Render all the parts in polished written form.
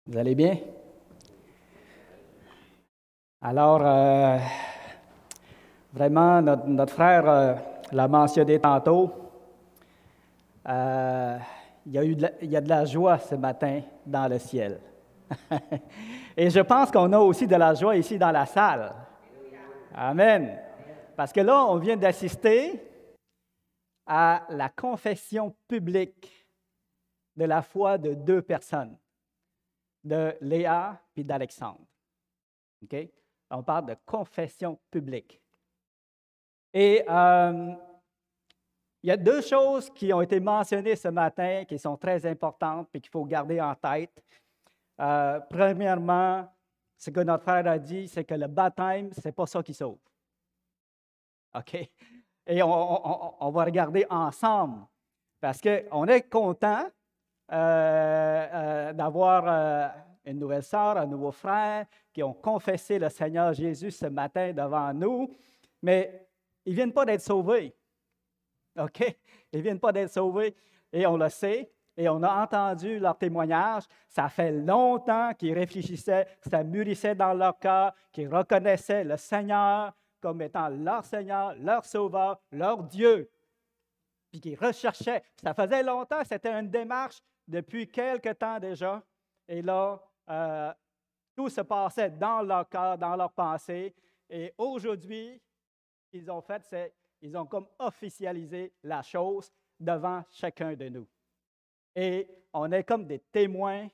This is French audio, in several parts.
Vous allez bien? Alors, vraiment, notre frère l'a mentionné tantôt. euh, il y a de la joie ce matin dans le ciel. Et je pense qu'on a aussi de la joie ici dans la salle. Amen. Parce que là, on vient d'assister à la confession publique de la foi de deux personnes, de Léa et d'Alexandre. OK? On parle de confession publique. Et il y a deux choses qui ont été mentionnées ce matin qui sont très importantes et qu'il faut garder en tête. Premièrement, ce que notre frère a dit, c'est que le baptême, ce n'est pas ça qui sauve. OK? Et on va regarder ensemble parce qu'on est content d'avoir une nouvelle sœur, un nouveau frère qui ont confessé le Seigneur Jésus ce matin devant nous, mais ils ne viennent pas d'être sauvés. OK? Ils ne viennent pas d'être sauvés et on le sait. Et on a entendu leur témoignage. Ça fait longtemps qu'ils réfléchissaient, ça mûrissait dans leur cœur, qu'ils reconnaissaient le Seigneur comme étant leur Seigneur, leur Sauveur, leur Dieu. Puis qu'ils recherchaient. Ça faisait longtemps, c'était une démarche depuis quelque temps déjà. Et là, tout se passait dans leur cœur, dans leur pensée. Et aujourd'hui, ce qu'ils ont fait, c'est ils ont comme officialisé la chose devant chacun de nous. Et on est comme des témoins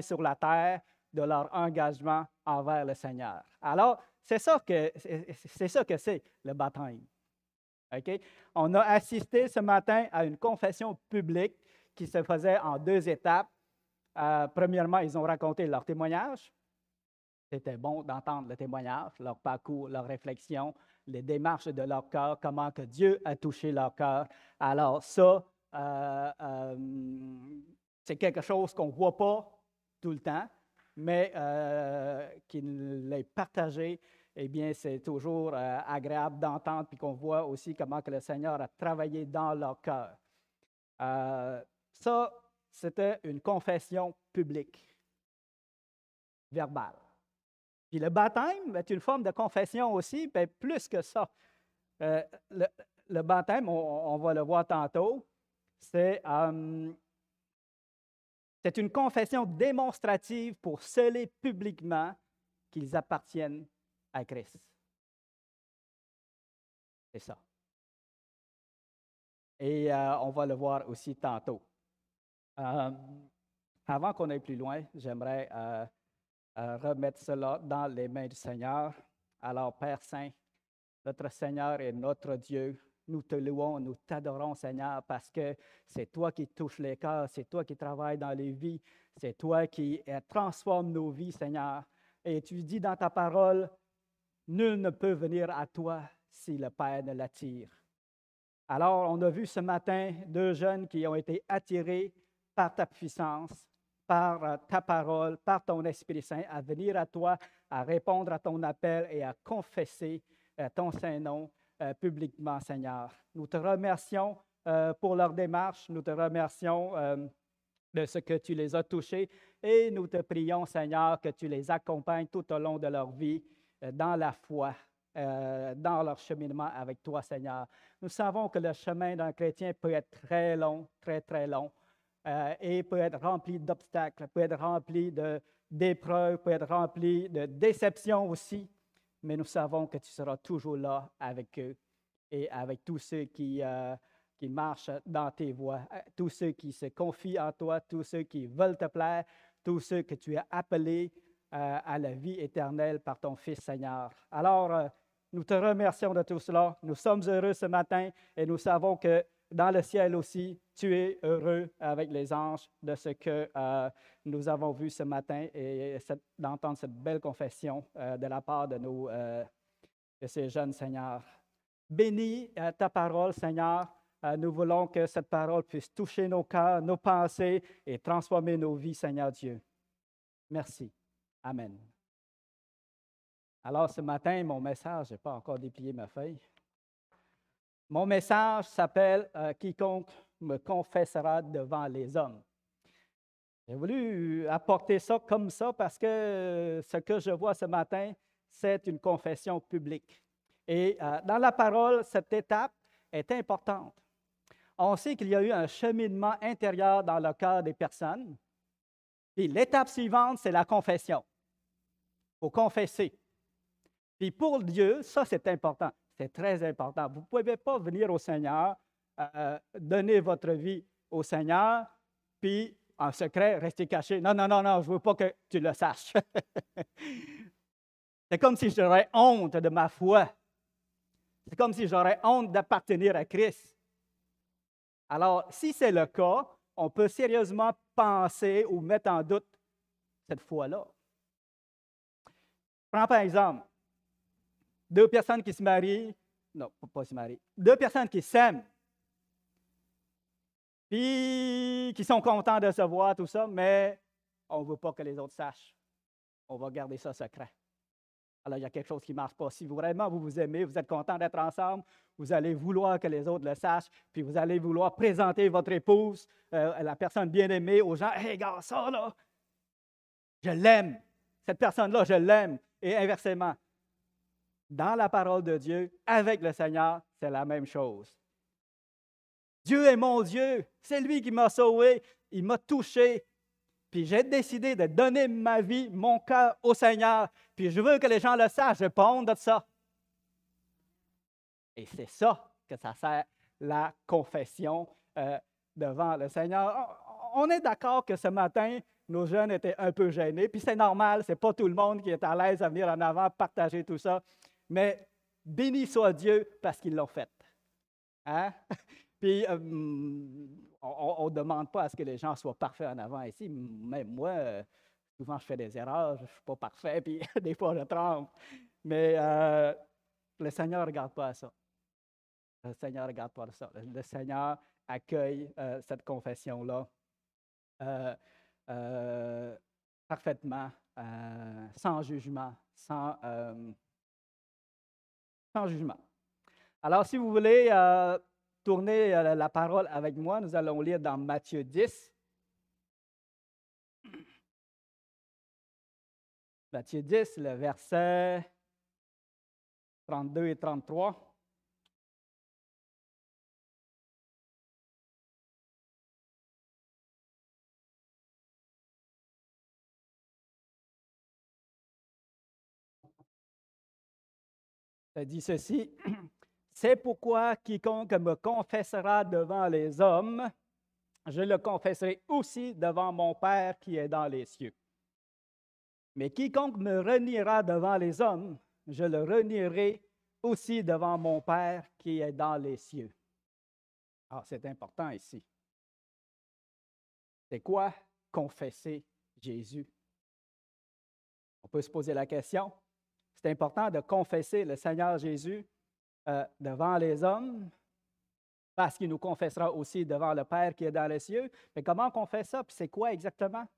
sur la terre de leur engagement envers le Seigneur. Alors, c'est ça que c'est le baptême. OK? On a assisté ce matin à une confession publique qui se faisait en deux étapes. Premièrement, ils ont raconté leur témoignage. C'était bon d'entendre le témoignage, leur parcours, leur réflexion, les démarches de leur cœur, comment que Dieu a touché leur cœur. Alors ça, c'est quelque chose qu'on ne voit pas tout le temps, mais qu'il l'ait partagé, eh bien, c'est toujours agréable d'entendre, puis qu'on voit aussi comment que le Seigneur a travaillé dans leur cœur. Ça, c'était une confession publique, verbale. Puis le baptême est une forme de confession aussi, bien plus que ça. Euh, le, le baptême, on va le voir tantôt, c'est une confession démonstrative pour sceller publiquement qu'ils appartiennent à Christ. C'est ça. Et on va le voir aussi tantôt. Avant qu'on aille plus loin, j'aimerais remettre cela dans les mains du Seigneur. Alors, Père Saint, notre Seigneur et notre Dieu, nous te louons, nous t'adorons, Seigneur, parce que c'est toi qui touches les cœurs, c'est toi qui travailles dans les vies, c'est toi qui transformes nos vies, Seigneur. Et tu dis dans ta parole, nul ne peut venir à toi si le Père ne l'attire. Alors, on a vu ce matin deux jeunes qui ont été attirés par ta puissance, par ta parole, par ton Esprit Saint, à venir à toi, à répondre à ton appel et à confesser ton Saint-Nom publiquement, Seigneur. Nous te remercions pour leur démarche. Nous te remercions de ce que tu les as touchés et nous te prions, Seigneur, que tu les accompagnes tout au long de leur vie dans la foi, dans leur cheminement avec toi, Seigneur. Nous savons que le chemin d'un chrétien peut être très long, très, très long, et peut être rempli d'obstacles, peut être rempli d'épreuves, peut être rempli de déceptions aussi, mais nous savons que tu seras toujours là avec eux et avec tous ceux qui marchent dans tes voies, tous ceux qui se confient en toi, tous ceux qui veulent te plaire, tous ceux que tu as appelés à la vie éternelle par ton Fils Seigneur. Alors, nous te remercions de tout cela. Nous sommes heureux ce matin et nous savons que dans le ciel aussi, tu es heureux avec les anges de ce que nous avons vu ce matin et d'entendre cette belle confession de la part de ces jeunes Seigneurs. Bénis ta parole, Seigneur. Nous voulons que cette parole puisse toucher nos cœurs, nos pensées et transformer nos vies, Seigneur Dieu. Merci. Amen. Alors, ce matin, mon message, je n'ai pas encore déplié ma feuille. Mon message s'appelle Quiconque me confessera devant les hommes. J'ai voulu apporter ça comme ça parce que ce que je vois ce matin, c'est une confession publique. Et dans la parole, cette étape est importante. On sait qu'il y a eu un cheminement intérieur dans le cœur des personnes. Puis l'étape suivante, c'est la confession. Il faut confesser. Puis pour Dieu, ça c'est important. C'est très important. Vous ne pouvez pas venir au Seigneur, donner votre vie au Seigneur, puis en secret, rester caché. Non, non, non, non, je ne veux pas que tu le saches. C'est comme si j'aurais honte de ma foi. C'est comme si j'aurais honte d'appartenir à Christ. Alors, si c'est le cas, on peut sérieusement penser ou mettre en doute cette foi-là. Prends par exemple, deux personnes qui se marient, non, pas se marient, deux personnes qui s'aiment, puis qui sont contents de se voir, tout ça, mais on ne veut pas que les autres sachent. On va garder ça secret. Alors, il y a quelque chose qui ne marche pas. Si vraiment vous vous aimez, vous êtes content d'être ensemble, vous allez vouloir que les autres le sachent, puis vous allez vouloir présenter votre épouse, la personne bien-aimée, aux gens. Hey, gars, ça, là, je l'aime. Cette personne-là, je l'aime. Et inversement, dans la parole de Dieu, avec le Seigneur, c'est la même chose. Dieu est mon Dieu. C'est lui qui m'a sauvé. Il m'a touché. Puis j'ai décidé de donner ma vie, mon cœur au Seigneur. Puis je veux que les gens le sachent. Je n'ai pas honte de ça. Et c'est ça que ça sert, la confession devant le Seigneur. On est d'accord que ce matin, nos jeunes étaient un peu gênés. Puis c'est normal, ce n'est pas tout le monde qui est à l'aise à venir en avant, partager tout ça. Mais béni soit Dieu parce qu'ils l'ont fait. Hein? Puis, on ne demande pas à ce que les gens soient parfaits en avant ici. Même moi, souvent, je fais des erreurs, je ne suis pas parfait, puis des fois, je tremble. Mais le Seigneur ne regarde pas à ça. Le Seigneur ne regarde pas à ça. Le Seigneur accueille cette confession-là parfaitement, sans jugement, sans jugement. Alors, si vous voulez tourner la parole avec moi, nous allons lire dans Matthieu 10. Matthieu 10, le verset 32 et 33. Ça dit ceci. C'est pourquoi quiconque me confessera devant les hommes, je le confesserai aussi devant mon Père qui est dans les cieux. Mais quiconque me reniera devant les hommes, je le renierai aussi devant mon Père qui est dans les cieux. Ah, c'est important ici. C'est quoi confesser Jésus? On peut se poser la question. C'est important de confesser le Seigneur Jésus devant les hommes, parce qu'il nous confessera aussi devant le Père qui est dans les cieux. Mais comment on fait ça? Puis c'est quoi exactement?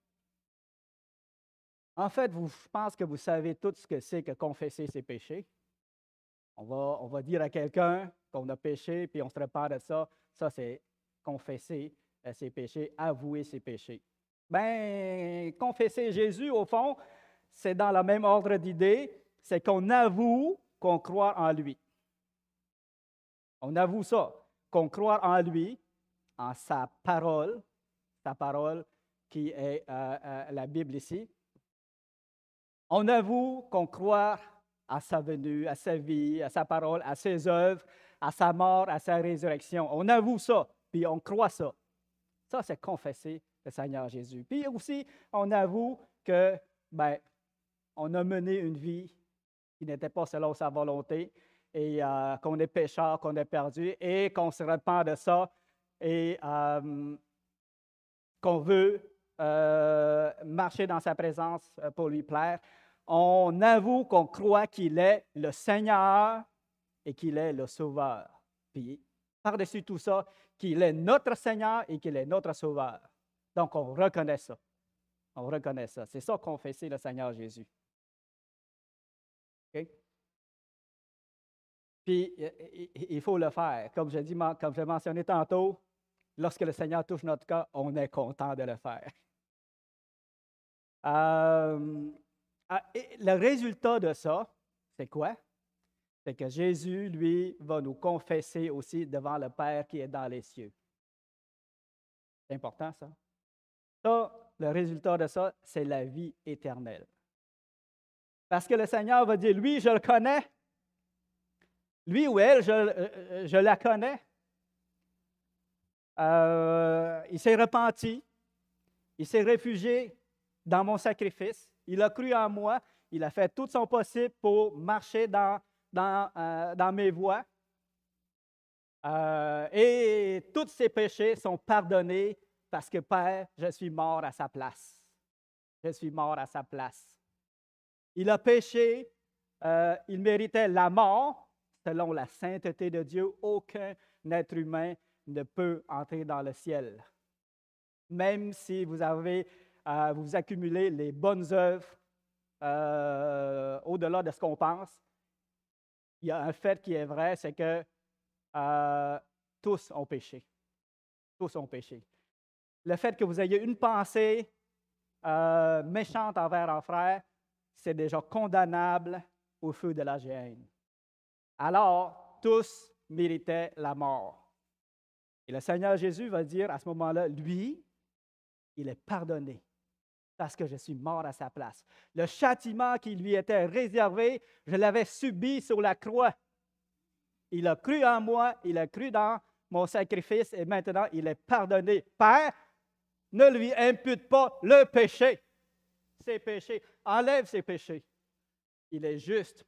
En fait, je pense que vous savez tout ce que c'est que confesser ses péchés. On va dire à quelqu'un qu'on a péché, puis on se repart de ça. Ça, c'est confesser ses péchés, avouer ses péchés. Bien, confesser Jésus, au fond, c'est dans le même ordre d'idée, c'est qu'on avoue qu'on croit en lui. On avoue ça, qu'on croit en lui, en sa parole qui est la Bible ici. On avoue qu'on croit à sa venue, à sa vie, à sa parole, à ses œuvres, à sa mort, à sa résurrection. On avoue ça, puis on croit ça. Ça, c'est confesser le Seigneur Jésus. Puis aussi, on avoue que, on a mené une vie qui n'était pas selon sa volonté et qu'on est pécheur, qu'on est perdu et qu'on se repent de ça et qu'on veut marcher dans sa présence pour lui plaire. On avoue qu'on croit qu'il est le Seigneur et qu'il est le Sauveur. Puis, par-dessus tout ça, qu'il est notre Seigneur et qu'il est notre Sauveur. Donc, on reconnaît ça. On reconnaît ça. C'est ça confesser le Seigneur Jésus. OK? Puis, il faut le faire. Comme j'ai mentionné tantôt, lorsque le Seigneur touche notre cœur, on est content de le faire. Et le résultat de ça, c'est quoi? C'est que Jésus, lui, va nous confesser aussi devant le Père qui est dans les cieux. C'est important, ça. Ça, le résultat de ça, c'est la vie éternelle. Parce que le Seigneur va dire, lui, je le connais. Lui ou elle, je la connais. Il s'est repenti. Il s'est réfugié dans mon sacrifice. Il a cru en moi. Il a fait tout son possible pour marcher dans mes voies. Et tous ses péchés sont pardonnés parce que, Père, je suis mort à sa place. Je suis mort à sa place. Il a péché. Il méritait la mort. Selon la sainteté de Dieu, aucun être humain ne peut entrer dans le ciel. Même si vous accumulez les bonnes œuvres au-delà de ce qu'on pense, il y a un fait qui est vrai, c'est que tous ont péché. Tous ont péché. Le fait que vous ayez une pensée méchante envers un frère, c'est déjà condamnable au feu de la géhenne. Alors, tous méritaient la mort. Et le Seigneur Jésus va dire à ce moment-là, lui, il est pardonné parce que je suis mort à sa place. Le châtiment qui lui était réservé, je l'avais subi sur la croix. Il a cru en moi, il a cru dans mon sacrifice et maintenant il est pardonné. Père, ne lui impute pas le péché, ses péchés, enlève ses péchés. Il est juste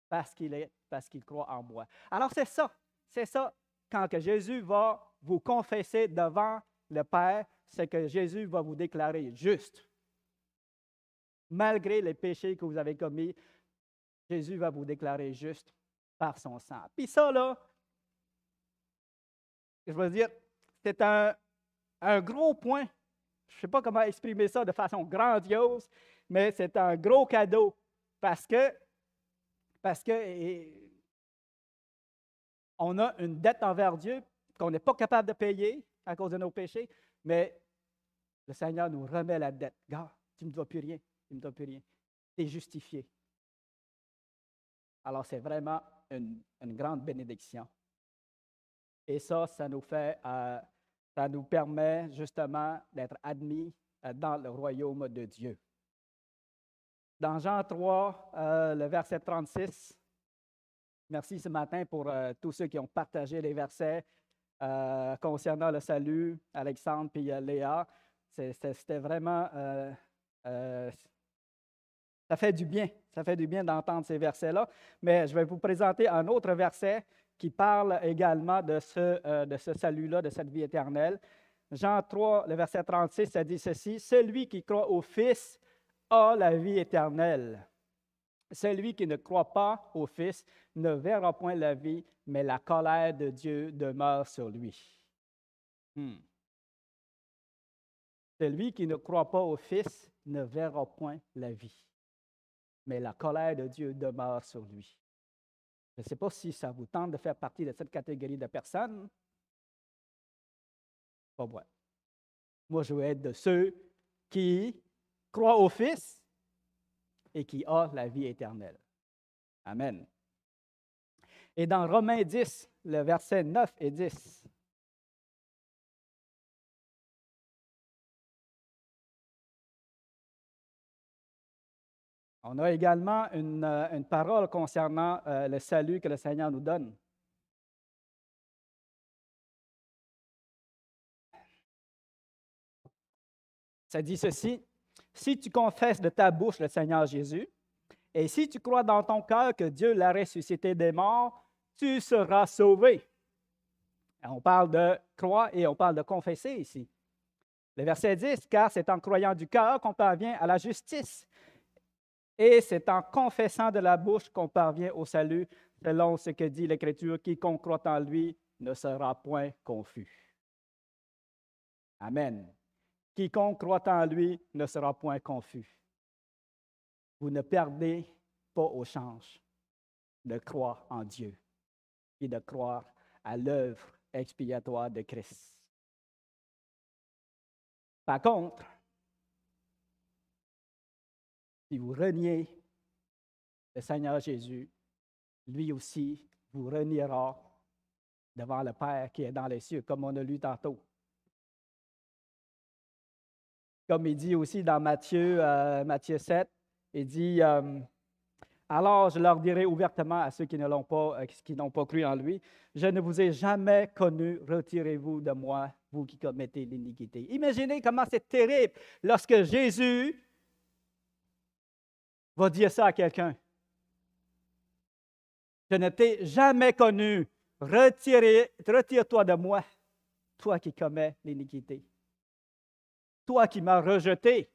parce qu'il croit en moi. Alors c'est ça quand que Jésus va vous confesser devant le Père, c'est que Jésus va vous déclarer juste. Malgré les péchés que vous avez commis, Jésus va vous déclarer juste par son sang. Puis ça, là, je veux dire, c'est un gros point. Je ne sais pas comment exprimer ça de façon grandiose, mais c'est un gros cadeau parce que on a une dette envers Dieu qu'on n'est pas capable de payer à cause de nos péchés, mais le Seigneur nous remet la dette. Gars, tu ne me dois plus rien, tu ne me dois plus rien. Tu es justifié. Alors, c'est vraiment une grande bénédiction. Et ça nous permet justement d'être admis dans le royaume de Dieu. Dans Jean 3, le verset 36, merci ce matin pour tous ceux qui ont partagé les versets concernant le salut, Alexandre puis Léa. C'était vraiment, ça fait du bien d'entendre ces versets-là. Mais je vais vous présenter un autre verset qui parle également de ce salut-là, de cette vie éternelle. Jean 3, le verset 36, ça dit ceci, « Celui qui croit au Fils a la vie éternelle. Celui qui ne croit pas au Fils ne verra point la vie, mais la colère de Dieu demeure sur lui. » Celui qui ne croit pas au Fils ne verra point la vie, mais la colère de Dieu demeure sur lui. Je ne sais pas si ça vous tente de faire partie de cette catégorie de personnes. Pas moi. Moi, je veux être de ceux qui croient au Fils et qui ont la vie éternelle. Amen. Et dans Romains 10, le verset 9 et 10, on a également une parole concernant le salut que le Seigneur nous donne. Ça dit ceci, « Si tu confesses de ta bouche le Seigneur Jésus, et si tu crois dans ton cœur que Dieu l'a ressuscité des morts, tu seras sauvé. » On parle de croire et on parle de confesser ici. Le verset 10, « Car c'est en croyant du cœur qu'on parvient à la justice, et c'est en confessant de la bouche qu'on parvient au salut, selon ce que dit l'Écriture, quiconque croit en lui ne sera point confus. » Amen. Quiconque croit en lui ne sera point confus. Vous ne perdez pas au change de croire en Dieu et de croire à l'œuvre expiatoire de Christ. Par contre, si vous reniez le Seigneur Jésus, lui aussi vous reniera devant le Père qui est dans les cieux, comme on a lu tantôt. Comme il dit aussi dans Matthieu 7, il dit alors je leur dirai ouvertement à ceux qui n'ont pas cru en lui, je ne vous ai jamais connu, retirez-vous de moi, vous qui commettez l'iniquité. Imaginez comment c'est terrible lorsque Jésus va dire ça à quelqu'un. Je ne t'ai jamais connu, retire-toi de moi, toi qui commets l'iniquité. Toi qui m'as rejeté,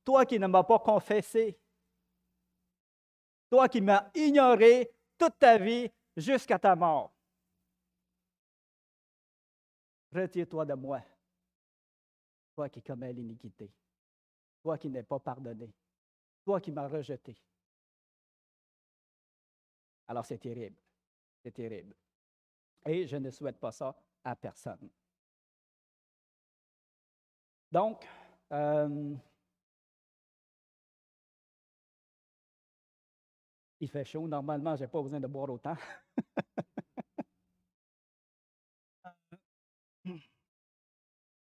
toi qui ne m'as pas confessé, toi qui m'as ignoré toute ta vie jusqu'à ta mort. Retire-toi de moi, toi qui commets l'iniquité, toi qui n'es pas pardonné, toi qui m'as rejeté. Alors c'est terrible, c'est terrible. Et je ne souhaite pas ça à personne. Donc, il fait chaud. Normalement, je n'ai pas besoin de boire autant.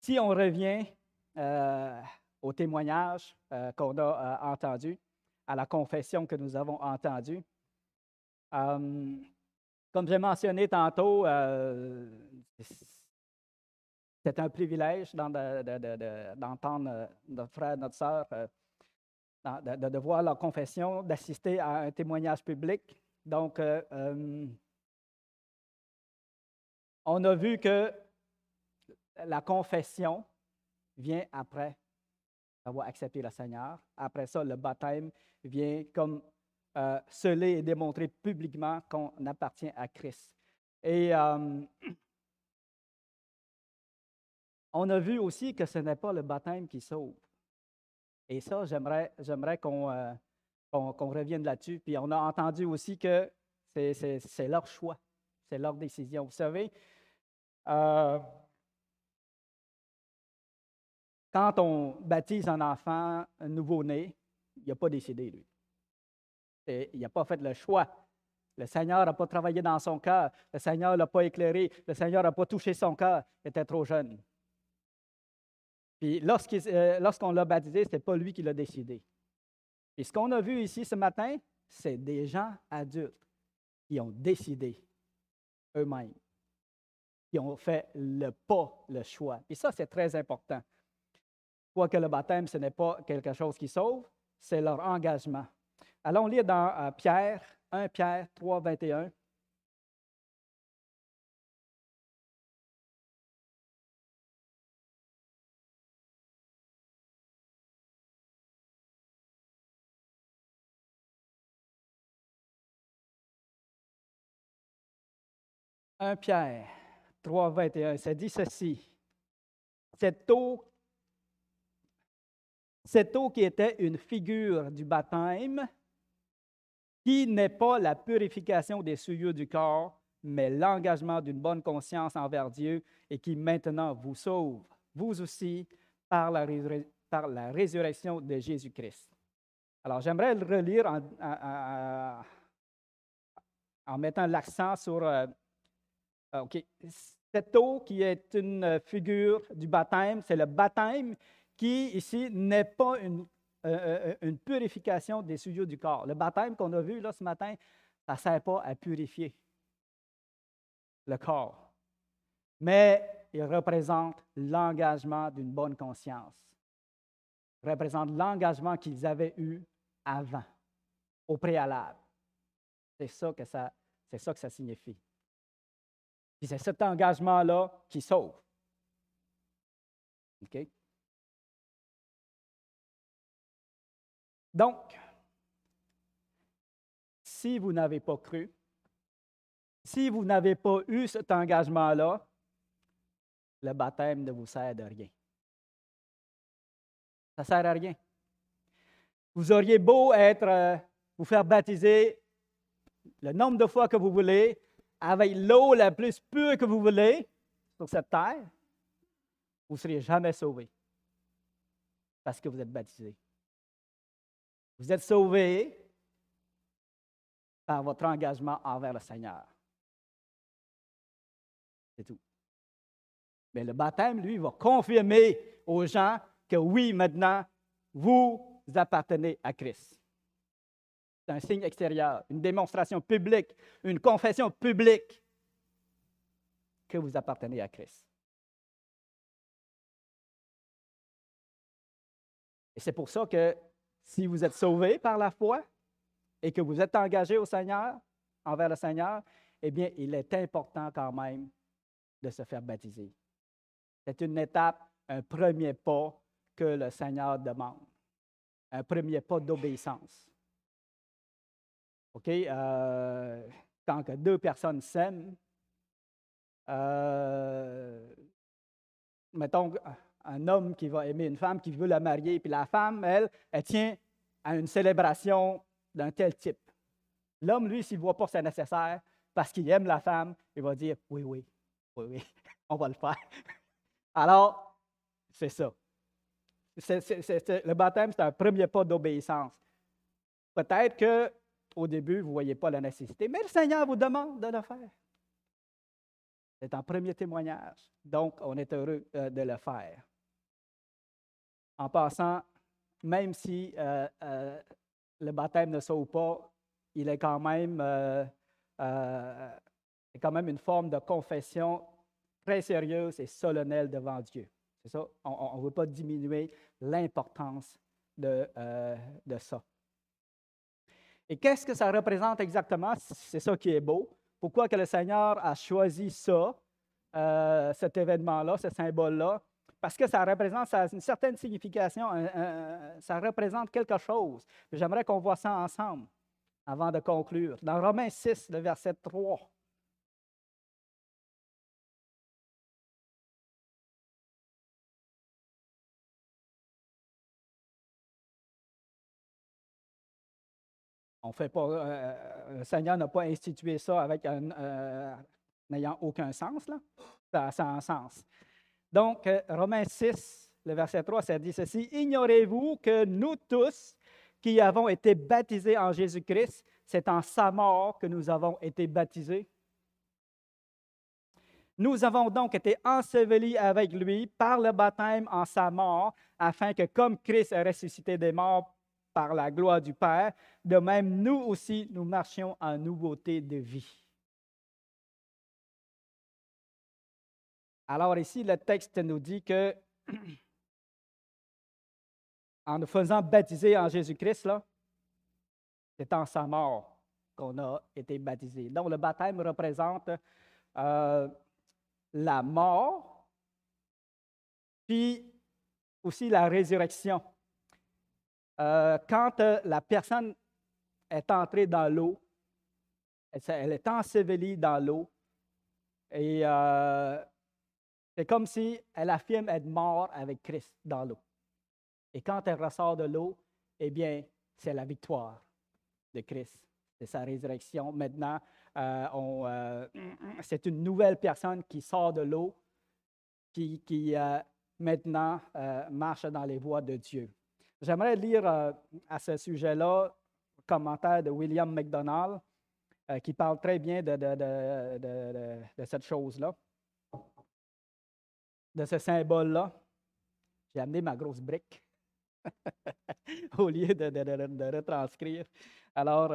Si on revient au témoignage qu'on a entendu, à la confession que nous avons entendue, comme j'ai mentionné tantôt, c'est un privilège d'entendre notre frère, notre sœur, de voir leur confession, d'assister à un témoignage public. Donc, on a vu que la confession vient après avoir accepté le Seigneur. Après ça, le baptême vient comme sceller et démontrer publiquement qu'on appartient à Christ. Et on a vu aussi que ce n'est pas le baptême qui sauve. Et ça, j'aimerais qu'on revienne là-dessus. Puis on a entendu aussi que c'est leur choix, c'est leur décision. Vous savez, quand on baptise un enfant nouveau-né, il n'a pas décidé, lui. Il n'a pas fait le choix. Le Seigneur n'a pas travaillé dans son cœur. Le Seigneur ne l'a pas éclairé. Le Seigneur n'a pas touché son cœur. Il était trop jeune. Puis lorsqu'on l'a baptisé, ce n'était pas lui qui l'a décidé. Et ce qu'on a vu ici ce matin, c'est des gens adultes qui ont décidé eux-mêmes, qui ont fait le pas, le choix. Et ça, c'est très important. Quoique le baptême, ce n'est pas quelque chose qui sauve, c'est leur engagement. Allons lire dans Pierre, 1 Pierre 3, 21. « 1 Pierre 3, 21, ça dit ceci. Cette eau qui était une figure du baptême, qui n'est pas la purification des souillures du corps, mais l'engagement d'une bonne conscience envers Dieu et qui maintenant vous sauve, vous aussi, par la résurrection de Jésus-Christ. » Alors, j'aimerais le relire en mettant l'accent sur cette eau qui est une figure du baptême, c'est le baptême qui, ici, n'est pas une purification des souillures du corps. Le baptême qu'on a vu là, ce matin, ça ne sert pas à purifier le corps, mais il représente l'engagement d'une bonne conscience. Il représente l'engagement qu'ils avaient eu avant, au préalable. C'est ça que ça signifie. Puis c'est cet engagement-là qui sauve. OK? Donc, si vous n'avez pas cru, si vous n'avez pas eu cet engagement-là, le baptême ne vous sert de rien. Ça ne sert à rien. Vous auriez beau vous faire baptiser le nombre de fois que vous voulez, avec l'eau la plus pure que vous voulez sur cette terre, vous ne seriez jamais sauvé parce que vous êtes baptisé. Vous êtes sauvés par votre engagement envers le Seigneur. C'est tout. Mais le baptême, lui, va confirmer aux gens que oui, maintenant, vous appartenez à Christ. C'est un signe extérieur, une démonstration publique, une confession publique que vous appartenez à Christ. Et c'est pour ça que si vous êtes sauvés par la foi et que vous êtes engagés au Seigneur, envers le Seigneur, eh bien, il est important quand même de se faire baptiser. C'est une étape, un premier pas que le Seigneur demande, un premier pas d'obéissance. OK? Quand que deux personnes s'aiment, mettons un homme qui va aimer une femme, qui veut la marier, puis la femme, elle tient à une célébration d'un tel type. L'homme, lui, s'il ne voit pas que c'est nécessaire, parce qu'il aime la femme, il va dire oui, oui, oui, oui, on va le faire. Alors, c'est ça. Le baptême, c'est un premier pas d'obéissance. Peut-être qu'au début, vous ne voyez pas la nécessité, mais le Seigneur vous demande de le faire. C'est un premier témoignage. Donc, on est heureux de le faire. En passant, même si le baptême ne sauve pas, il est quand même une forme de confession très sérieuse et solennelle devant Dieu. C'est ça. On ne veut pas diminuer l'importance de ça. Et qu'est-ce que ça représente exactement? C'est ça qui est beau. Pourquoi que le Seigneur a choisi ça, cet événement-là, ce symbole-là? Parce que ça représente une certaine signification, ça représente quelque chose. J'aimerais qu'on voit ça ensemble avant de conclure. Dans Romains 6, le verset 3. On fait pas, le Seigneur n'a pas institué ça avec n'ayant aucun sens, là. Ça a un sens. Donc, Romains 6, le verset 3, ça dit ceci: « Ignorez-vous que nous tous qui avons été baptisés en Jésus-Christ, c'est en sa mort que nous avons été baptisés. Nous avons donc été ensevelis avec lui par le baptême en sa mort, afin que comme Christ est ressuscité des morts par la gloire du Père, de même nous aussi, nous marchions en nouveauté de vie. » Alors ici, le texte nous dit que en nous faisant baptiser en Jésus-Christ, là, c'est en sa mort qu'on a été baptisés. Donc, le baptême représente la mort, puis aussi la résurrection. Quand la personne est entrée dans l'eau, elle est ensevelie dans l'eau, et c'est comme si elle affirme être morte avec Christ dans l'eau. Et quand elle ressort de l'eau, eh bien, c'est la victoire de Christ. C'est sa résurrection. Maintenant, c'est une nouvelle personne qui sort de l'eau, qui maintenant marche dans les voies de Dieu. J'aimerais lire à ce sujet-là un commentaire de William MacDonald qui parle très bien de cette chose-là, de ce symbole-là. J'ai amené ma grosse brique au lieu de retranscrire. Alors,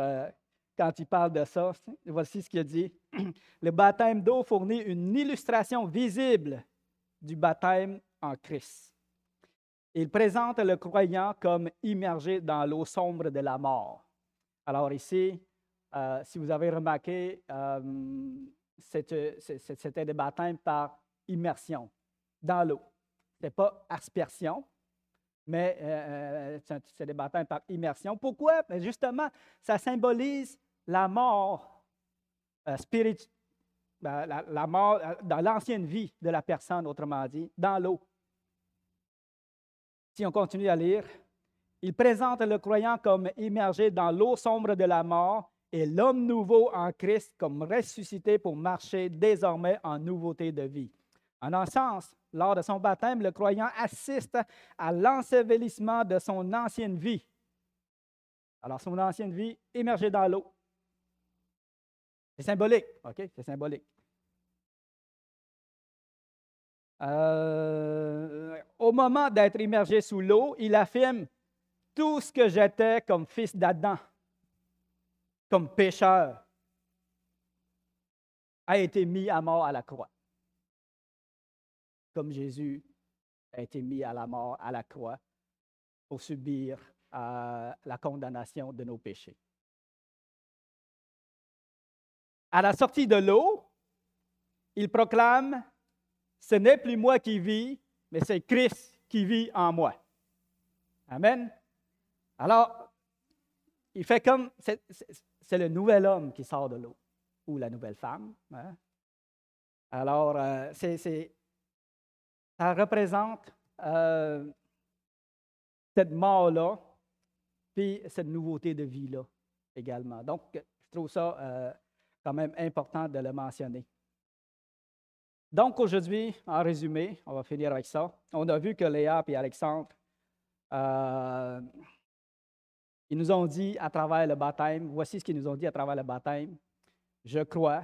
quand il parle de ça, voici ce qu'il dit. Le baptême d'eau fournit une illustration visible du baptême en Christ. Il présente le croyant comme immergé dans l'eau sombre de la mort. Alors ici, si vous avez remarqué, c'était des baptêmes par immersion dans l'eau. Ce n'est pas aspersion, mais c'est des baptêmes par immersion. Pourquoi? Mais justement, ça symbolise la mort spirituelle, la mort dans l'ancienne vie de la personne, autrement dit, dans l'eau. Si on continue à lire, il présente le croyant comme immergé dans l'eau sombre de la mort et l'homme nouveau en Christ comme ressuscité pour marcher désormais en nouveauté de vie. En un sens, lors de son baptême, le croyant assiste à l'ensevelissement de son ancienne vie. Alors, son ancienne vie émergée dans l'eau. C'est symbolique, OK? C'est symbolique. Au moment d'être immergé sous l'eau, il affirme tout ce que j'étais comme fils d'Adam, comme pécheur, a été mis à mort à la croix. Comme Jésus a été mis à la mort à la croix pour subir la condamnation de nos péchés. À la sortie de l'eau, il proclame, « Ce n'est plus moi qui vis, mais c'est Christ qui vit en moi. » Amen. Alors, il fait comme, c'est le nouvel homme qui sort de l'eau, ou la nouvelle femme. Hein? Alors, ça représente cette mort-là, puis cette nouveauté de vie-là également. Donc, je trouve ça quand même important de le mentionner. Donc, aujourd'hui, en résumé, on va finir avec ça. On a vu que Léa et Alexandre, ils nous ont dit à travers le baptême, voici ce qu'ils nous ont dit à travers le baptême. Je crois,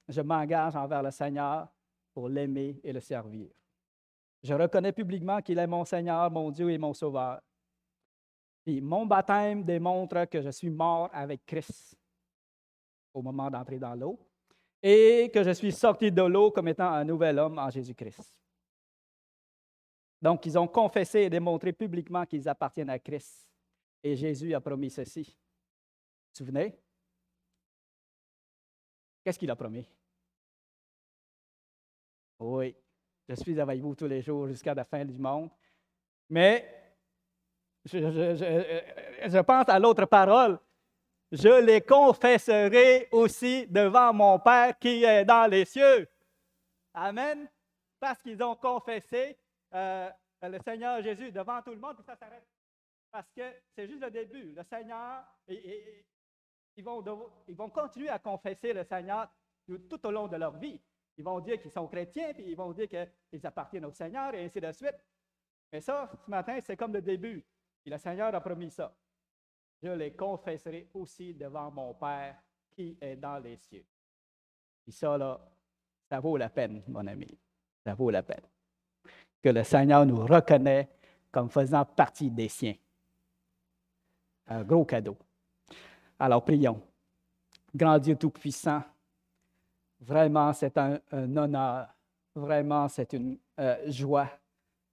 je m'engage envers le Seigneur pour l'aimer et le servir. Je reconnais publiquement qu'il est mon Seigneur, mon Dieu et mon Sauveur. Puis mon baptême démontre que je suis mort avec Christ au moment d'entrer dans l'eau et que je suis sorti de l'eau comme étant un nouvel homme en Jésus-Christ. Donc, ils ont confessé et démontré publiquement qu'ils appartiennent à Christ. Et Jésus a promis ceci. Vous vous souvenez? Qu'est-ce qu'il a promis? Oui, je suis avec vous tous les jours jusqu'à la fin du monde. Mais je pense à l'autre parole. Je les confesserai aussi devant mon Père qui est dans les cieux. Amen. Parce qu'ils ont confessé le Seigneur Jésus devant tout le monde, puis ça s'arrête. Parce que c'est juste le début. Le Seigneur, ils vont continuer à confesser le Seigneur tout au long de leur vie. Ils vont dire qu'ils sont chrétiens, puis ils vont dire qu'ils appartiennent au Seigneur, et ainsi de suite. Mais ça, ce matin, c'est comme le début. Et le Seigneur a promis ça. Je les confesserai aussi devant mon Père qui est dans les cieux. Et ça, là, ça vaut la peine, mon ami. Ça vaut la peine. Que le Seigneur nous reconnaît comme faisant partie des siens. Un gros cadeau. Alors, prions. Grand Dieu Tout-Puissant, vraiment, c'est un honneur. Vraiment, c'est une joie,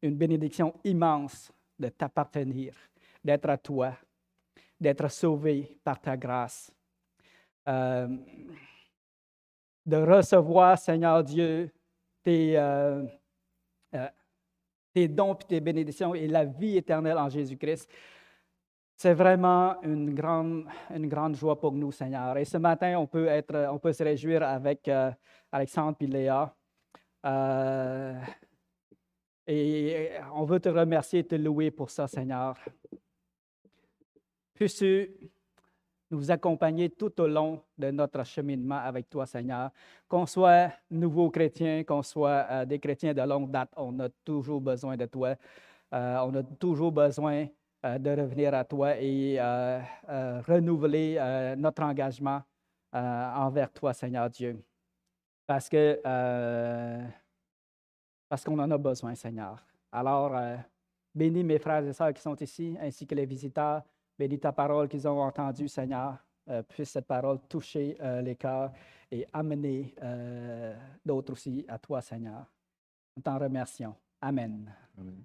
une bénédiction immense de t'appartenir, d'être à toi, d'être sauvé par ta grâce. De recevoir, Seigneur Dieu, tes dons et tes bénédictions et la vie éternelle en Jésus-Christ. C'est vraiment une grande joie pour nous, Seigneur. Et ce matin, on peut se réjouir avec Alexandre et Léa. Et on veut te remercier et te louer pour ça, Seigneur. Puisses-tu nous accompagner tout au long de notre cheminement avec toi, Seigneur. Qu'on soit nouveaux chrétiens, qu'on soit des chrétiens de longue date, on a toujours besoin de toi. On a toujours besoin de revenir à toi et renouveler notre engagement envers toi, Seigneur Dieu. Parce qu'on en a besoin, Seigneur. Alors, bénis mes frères et sœurs qui sont ici, ainsi que les visiteurs. Bénis ta parole qu'ils ont entendue, Seigneur. Puisse cette parole toucher les cœurs et amener d'autres aussi à toi, Seigneur. Nous t'en remercions. Amen. Amen.